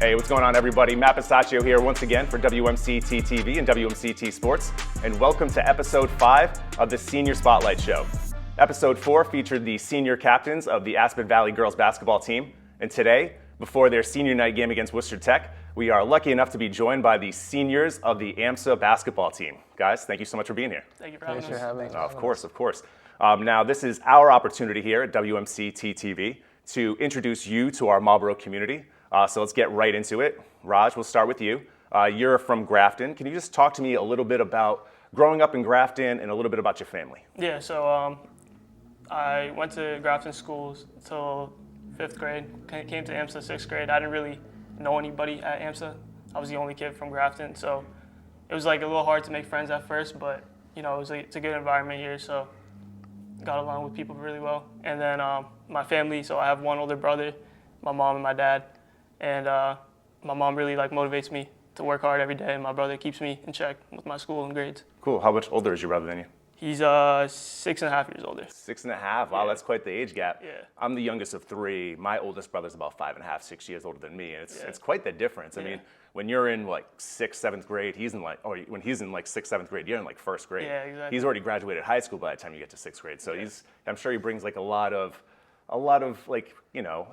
Hey, what's going on, everybody? Matt Besachio here once again for WMCT-TV and WMCT Sports, and welcome to Episode 5 of the Senior Spotlight Show. Episode 4 featured the senior captains of the Aspen Valley girls basketball team, and today, before their senior night game against Worcester Tech, we are lucky enough to be joined by the seniors of the AMSA basketball team. Guys, thank you so much for being here. Thank you for having us. Of course. Now, this is our opportunity here at WMCT-TV to introduce you to our Marlboro community. So let's get right into it. Raj, we'll start with you. You're from Grafton. Can you just talk to me a little bit about growing up in Grafton and a little bit about your family? Yeah, so I went to Grafton schools until 5th grade. Came to AMSA 6th grade. I didn't really know anybody at AMSA. I was the only kid from Grafton, so it was like a little hard to make friends at first, but you know, it's a good environment here, so got along with people really well. And then my family, so I have one older brother, my mom and my dad. And my mom really motivates me to work hard every day, and my brother keeps me in check with my school and grades. Cool. How much older is your brother than you? He's 6.5 years older. 6.5. Wow, that's quite the age gap. Yeah. I'm the youngest of 3. My oldest brother's about 5.5, 6 years older than me. And it's quite the difference. I mean, when you're in 6th, 7th grade, when he's in 6th, 7th grade, you're in 1st grade. Yeah, exactly. He's already graduated high school by the time you get to 6th grade. So I'm sure he brings a lot of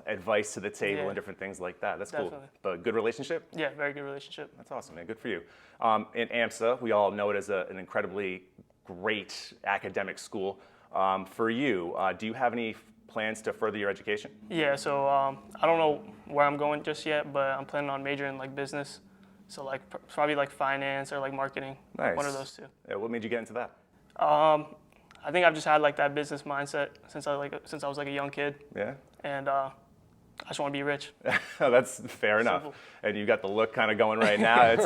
advice to the table and different things like that. That's Definitely. cool. But good relationship? Yeah, very good relationship. That's awesome, man. Good for you. In AMSA, we all know it as an incredibly great academic school. For you, do you have any plans to further your education? Yeah, so I don't know where I'm going just yet, but I'm planning on majoring in business. So probably finance or marketing. Nice. One of those two. Yeah, what made you get into that? I think I've just had that business mindset since I was a young kid. Yeah. And I just want to be rich. That's fair enough. Simple. And you got the look kind of going right now. It's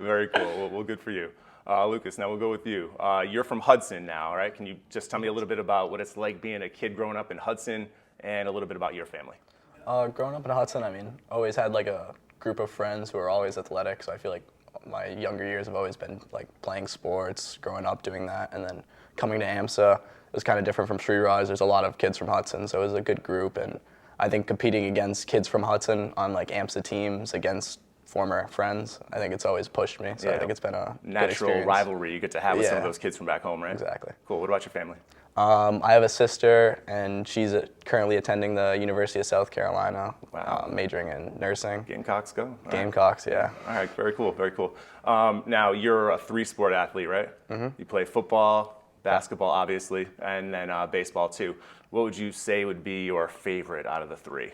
very cool. Well, good for you. Lucas, now we'll go with you. You're from Hudson now, right? Can you just tell me a little bit about what it's like being a kid growing up in Hudson and a little bit about your family? Growing up in Hudson, always had a group of friends who were always athletic, so I feel like my younger years have always been playing sports, growing up doing that, and then coming to AMSA, it was kind of different from Sreeraj. There's a lot of kids from Hudson, so it was a good group, and I think competing against kids from Hudson on AMSA teams against former friends, I think it's always pushed me, so I think it's been a natural rivalry you get to have with some of those kids from back home, right? Exactly. Cool. What about your family? I have a sister, and she's currently attending the University of South Carolina, majoring in nursing. Gamecocks go? Gamecocks, yeah. All right, very cool, very cool. Now, you're a 3-sport athlete, right? Mm-hmm. You play football, basketball, obviously, and then baseball, too. What would you say would be your favorite out of the 3?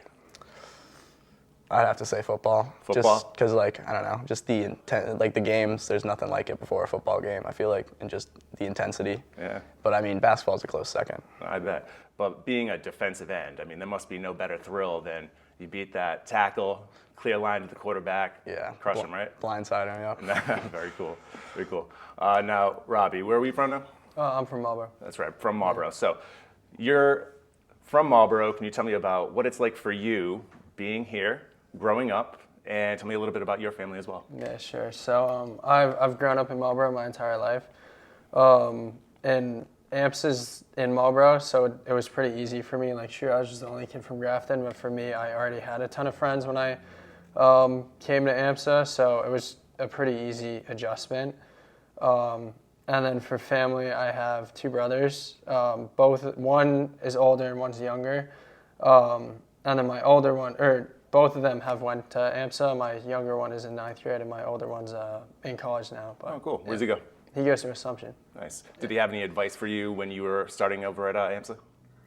I'd have to say football. Football? Just because, I don't know, just the intent, the games, there's nothing like it before a football game, I feel and just the intensity. Yeah. But, basketball's a close second. I bet. But being a defensive end, there must be no better thrill than you beat that tackle, clear line to the quarterback, crush him, right? Blindsider, yeah. Very cool, very cool. Now, Robbie, where are we from now? I'm from Marlboro. That's right, from Marlboro. So you're from Marlboro. Can you tell me about what it's like for you being here, growing up, and tell me a little bit about your family as well? Yeah, sure. So I've grown up in Marlboro my entire life. And AMSA's in Marlboro, so it was pretty easy for me. Sure, I was just the only kid from Grafton, but for me, I already had a ton of friends when I came to AMSA, so it was a pretty easy adjustment. And then for family, I have 2 brothers. One is older and one's younger. And then my older one, both of them have went to AMSA. My younger one is in 9th grade, and my older one's in college now. But, oh, cool. Where does he go? He goes to Assumption. Nice. Did he have any advice for you when you were starting over at AMSA?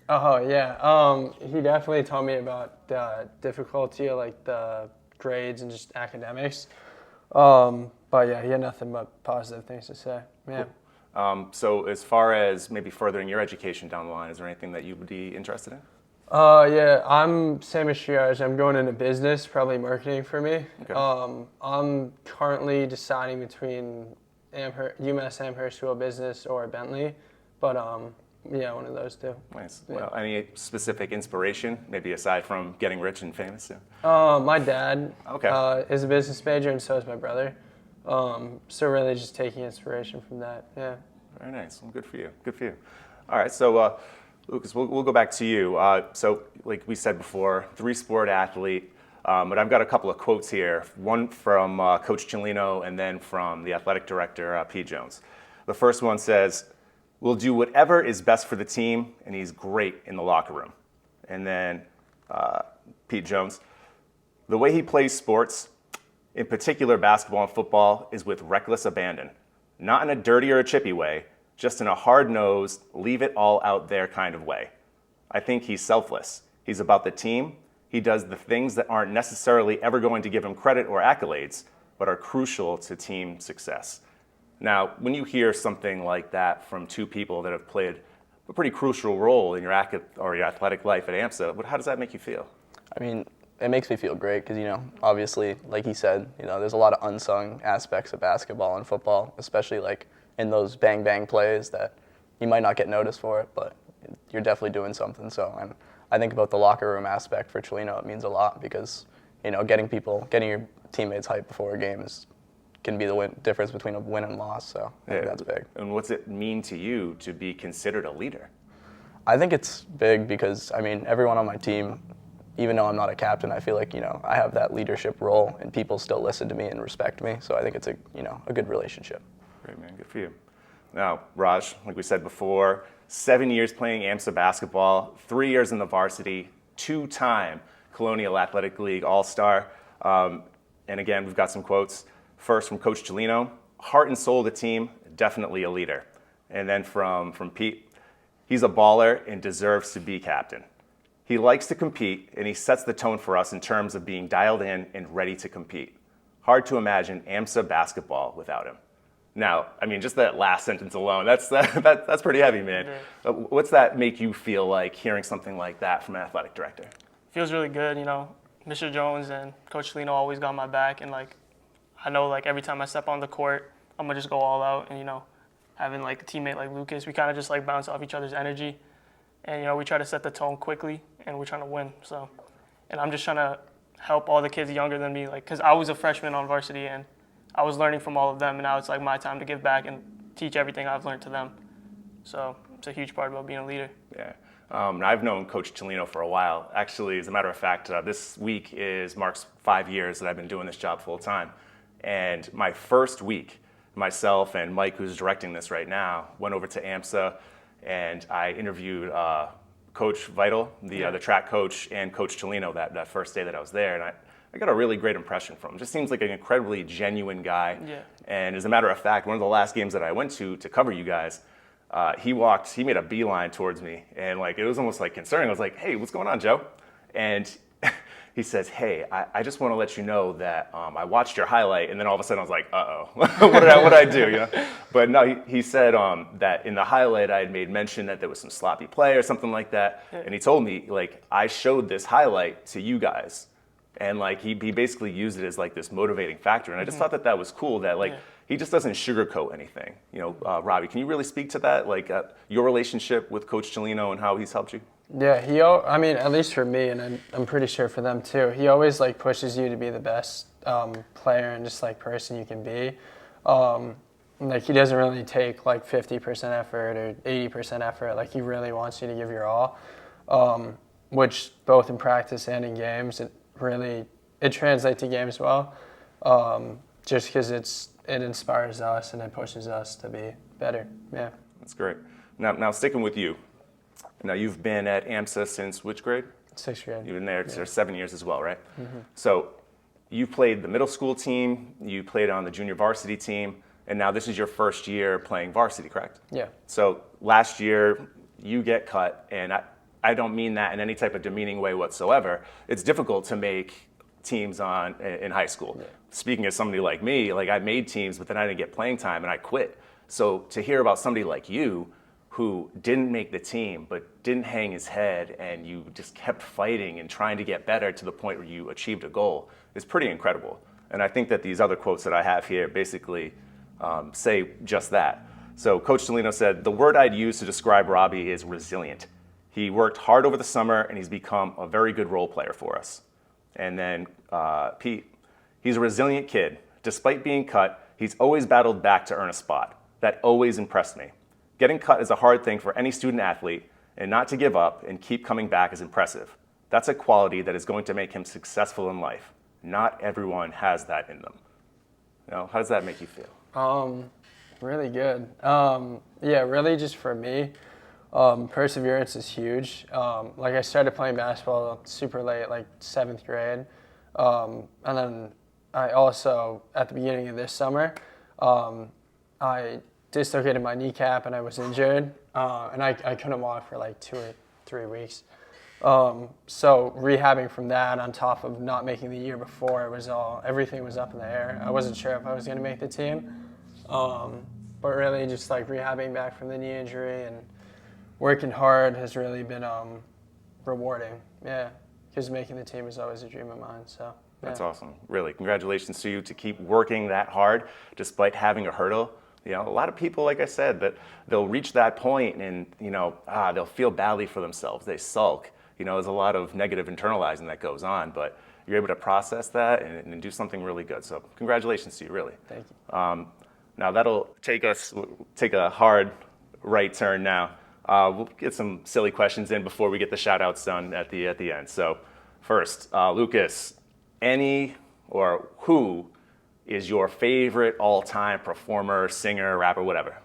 Oh, yeah. He definitely told me about the difficulty of the grades and just academics. But yeah, he had nothing but positive things to say. Yeah. Cool. So as far as maybe furthering your education down the line, is there anything that you would be interested in? Yeah, I'm same as Sreeraj. I'm going into business, probably marketing for me. Okay. I'm currently deciding between UMass Amherst School of Business or Bentley, but yeah, one of those two. Nice. Yeah. Well, any specific inspiration, maybe aside from getting rich and famous? My dad is a business major, and so is my brother. So really just taking inspiration from that. Yeah. Very nice. Well, good for you. Good for you. All right. So Lucas, we'll go back to you. So like we said before, 3-sport athlete. But I've got a couple of quotes here, one from Coach Cellino and then from the athletic director, Pete Jones. The first one says, "We'll do whatever is best for the team, and he's great in the locker room." And then Pete Jones, "The way he plays sports, in particular basketball and football, is with reckless abandon. Not in a dirty or a chippy way, just in a hard-nosed, leave it all out there kind of way. I think he's selfless. He's about the team. He does the things that aren't necessarily ever going to give him credit or accolades, but are crucial to team success." Now, when you hear something like that from two people that have played a pretty crucial role in your athletic life at AMSA, how does that make you feel? I mean, it makes me feel great because, obviously, like he said, there's a lot of unsung aspects of basketball and football, especially like in those bang-bang plays that you might not get noticed for it, but you're definitely doing something. So, and I think about the locker room aspect for Cellino, it means a lot because, getting your teammates hyped before a game can be the difference between a win and loss. So I think that's big. And what's it mean to you to be considered a leader? I think it's big because, everyone on my team, even though I'm not a captain, I feel like, I have that leadership role and people still listen to me and respect me. So I think it's a good relationship. Great, man. Good for you. Now, Raj, like we said before, 7 years playing AMSA basketball, 3 years in the varsity, 2-time Colonial Athletic League All-Star. And again, we've got some quotes. First from Coach Cellino, "Heart and soul of the team, definitely a leader." And then from Pete, "He's a baller and deserves to be captain. He likes to compete, and he sets the tone for us in terms of being dialed in and ready to compete. Hard to imagine AMSA basketball without him." Now, just that last sentence alone, that's pretty heavy, man. Yeah. What's that make you feel like hearing something like that from an athletic director? Feels really good, Mr. Jones and Coach Cellino always got my back, and I know every time I step on the court, I'm gonna just go all out, and having a teammate like Lucas, we kind of just bounce off each other's energy, and we try to set the tone quickly, and we're trying to win. So, and I'm just trying to help all the kids younger than me, because I was a freshman on varsity, and I was learning from all of them, and now it's my time to give back and teach everything I've learned to them. So it's a huge part about being a leader. Yeah. I've known Coach Cellino for a while. Actually, as a matter of fact, this week marks 5 years that I've been doing this job full time. And my first week, myself and Mike, who's directing this right now, went over to AMSA, and I interviewed Coach Vital, the track coach, and Coach Cellino that first day that I was there. And I got a really great impression from him. Just seems like an incredibly genuine guy. Yeah. And as a matter of fact, one of the last games that I went to cover you guys, he made a beeline towards me, and it was almost concerning. I was like, "Hey, what's going on, Joe?" And he says, "Hey, I just want to let you know that I watched your highlight," and then all of a sudden I was like, "Uh-oh, what did I do?" But no, he said that in the highlight I had made mention that there was some sloppy play or something like that, and he told me I showed this highlight to you guys, and he basically used it as this motivating factor, and I just thought that was cool that he just doesn't sugarcoat anything. Robbie, can you really speak to that, your relationship with Coach Cellino and how he's helped you? Yeah, at least for me, and I'm pretty sure for them too, he always pushes you to be the best player and just person you can be. He doesn't really take 50% effort or 80% effort. He really wants you to give your all, which both in practice and in games, it translates to games well. Just because it inspires us and it pushes us to be better. Yeah, that's great. Now sticking with you. Now, you've been at AMSA since which grade? 6th grade. You've been there for 7 years as well, right? Mm-hmm. So you played the middle school team, you played on the junior varsity team, and now this is your first year playing varsity, correct? Yeah. So last year, you get cut, and I don't mean that in any type of demeaning way whatsoever. It's difficult to make teams in high school. Yeah. Speaking as somebody like me, I made teams, but then I didn't get playing time, and I quit. So to hear about somebody like you, who didn't make the team, but didn't hang his head, and you just kept fighting and trying to get better to the point where you achieved a goal, is pretty incredible. And I think that these other quotes that I have here basically say just that. So Coach Cellino said, "The word I'd use to describe Robbie is resilient. He worked hard over the summer, and he's become a very good role player for us." And then Pete, "He's a resilient kid. Despite being cut, he's always battled back to earn a spot. That always impressed me. Getting cut is a hard thing for any student athlete, and not to give up and keep coming back is impressive. That's a quality that is going to make him successful in life. Not everyone has that in them. How does that make you feel? Really good. Yeah, really just for me, perseverance is huge. Like I started playing basketball super late, like 7th grade. And then I also, at the beginning of this summer, I dislocated my kneecap and I was injured. And I couldn't walk for like 2 or 3 weeks. So rehabbing from that on top of not making the year before, everything was up in the air. I wasn't sure if I was going to make the team. But really just like rehabbing back from the knee injury and working hard has really been rewarding. Yeah, because making the team is always a dream of mine. So yeah. That's awesome. Really, congratulations to you to keep working that hard despite having a hurdle. A lot of people, like I said, that they'll reach that point and they'll feel badly for themselves. They sulk. There's a lot of negative internalizing that goes on, but you're able to process that and do something really good. So congratulations to you, really. Thank you. Now that'll take a hard right turn now. We'll get some silly questions in before we get the shout outs done at the end. So first, Lucas, who is your favorite all-time performer, singer, rapper, whatever?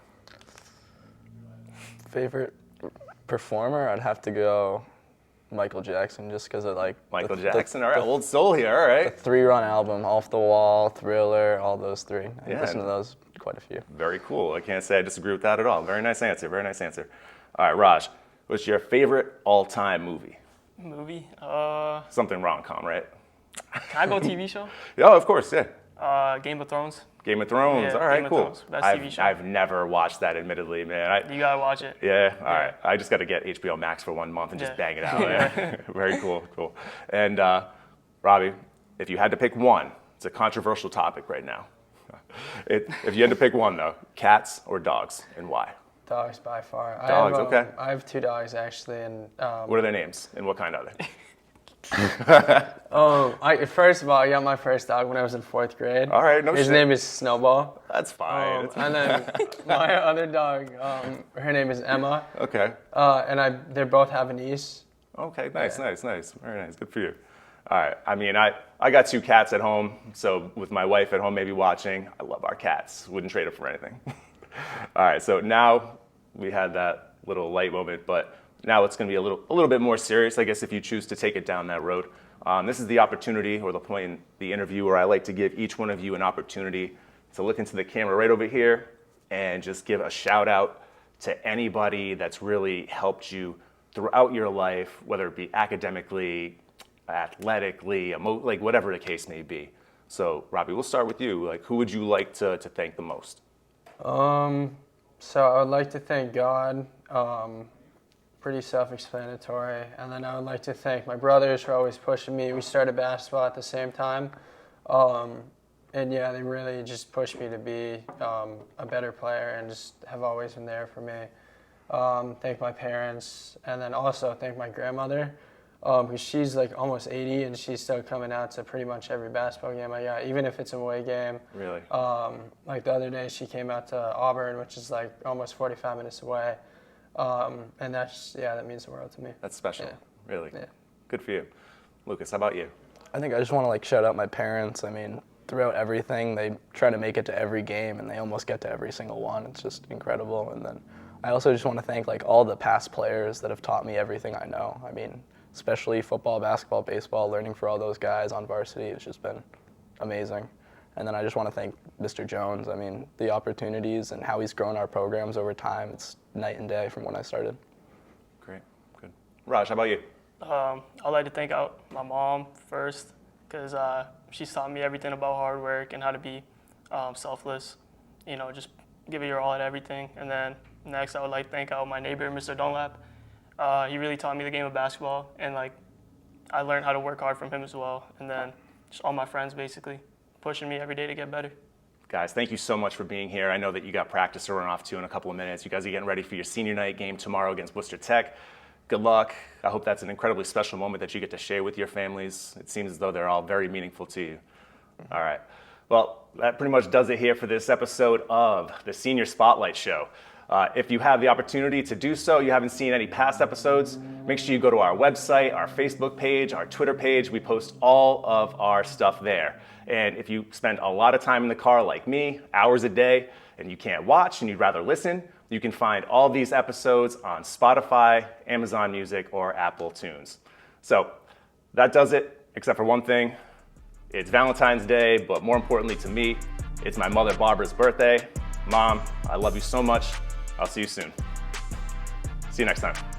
Favorite performer? I'd have to go Michael Jackson, just because I like Michael Jackson. All right, old soul here. All right. The 3-run album, Off the Wall, Thriller, all those 3. I listen to those quite a few. Very cool. I can't say I disagree with that at all. Very nice answer. Very nice answer. All right, Raj, what's your favorite all-time movie? Movie? Something rom-com, right? Can I go TV show? Yeah, of course. Yeah. Game of Thrones. Game of Thrones. Yeah, all right, Game of cool. Thrones. Best TV show. I've never watched that, admittedly, man. You gotta watch it. Yeah. All right. I just got to get HBO Max for 1 month and just bang it out. Yeah. Very cool. Cool. And Robbie, if you had to pick one, it's a controversial topic right now. If you had to pick one, though, cats or dogs, and why? Dogs by far. Dogs. Okay. I have 2 dogs actually, and what are their names, and what kind are they? First of all, I got my first dog when I was in 4th grade. All right, His name is Snowball. That's fine. And then my other dog, her name is Emma. Okay. And they both have a niece. Okay, nice. Very nice. Good for you. All right. I mean, I got 2 cats at home, so with my wife at home maybe watching, I love our cats. Wouldn't trade it for anything. All right, so now we had that little light moment, but now it's going to be a little bit more serious, I guess, if you choose to take it down that road. This is the opportunity or the point in the interview where I like to give each one of you an opportunity to look into the camera right over here and just give a shout out to anybody that's really helped you throughout your life, whether it be academically, athletically, like whatever the case may be. So, Robbie, we'll start with you. Like, who would you like to thank the most? So I would like to thank God. Pretty self-explanatory. And then I would like to thank my brothers for always pushing me. We started basketball at the same time. And yeah, they really just pushed me to be a better player and just have always been there for me. Thank my parents, and then also thank my grandmother, because she's like almost 80 and she's still coming out to pretty much every basketball game I got, even if it's an away game. Really? Like the other day, she came out to Auburn, which is like almost 45 minutes away. And that means the world to me. That's special. Yeah. Really. Yeah. Good for you. Lucas, how about you? I think I just want to like shout out my parents. I mean, throughout everything, they try to make it to every game, and they almost get to every single one. It's just incredible. And then I also just want to thank like all the past players that have taught me everything I know. I mean, especially football, basketball, baseball, learning for all those guys on varsity. It's just been amazing. And then I just want to thank Mr. Jones. I mean, the opportunities and how he's grown our programs over time, it's night and day from when I started. Great, good. Raj, how about you? I'd like to thank out my mom first, because she's taught me everything about hard work and how to be selfless. Just give it your all at everything. And then next, I would like to thank out my neighbor, Mr. Dunlap. He really taught me the game of basketball, and I learned how to work hard from him as well. And then just all my friends, basically, pushing me every day to get better. Guys, thank you so much for being here. I know that you got practice to run off to in a couple of minutes. You guys are getting ready for your senior night game tomorrow against Worcester Tech. Good luck. I hope that's an incredibly special moment that you get to share with your families. It seems as though they're all very meaningful to you. All right. Well, that pretty much does it here for this episode of the Senior Spotlight Show. If you have the opportunity to do so, you haven't seen any past episodes, make sure you go to our website, our Facebook page, our Twitter page. We post all of our stuff there. And if you spend a lot of time in the car like me, hours a day, and you can't watch and you'd rather listen, you can find all these episodes on Spotify, Amazon Music, or Apple Tunes. So that does it, except for one thing. It's Valentine's Day, but more importantly to me, it's my mother Barbara's birthday. Mom, I love you so much. I'll see you soon. See you next time.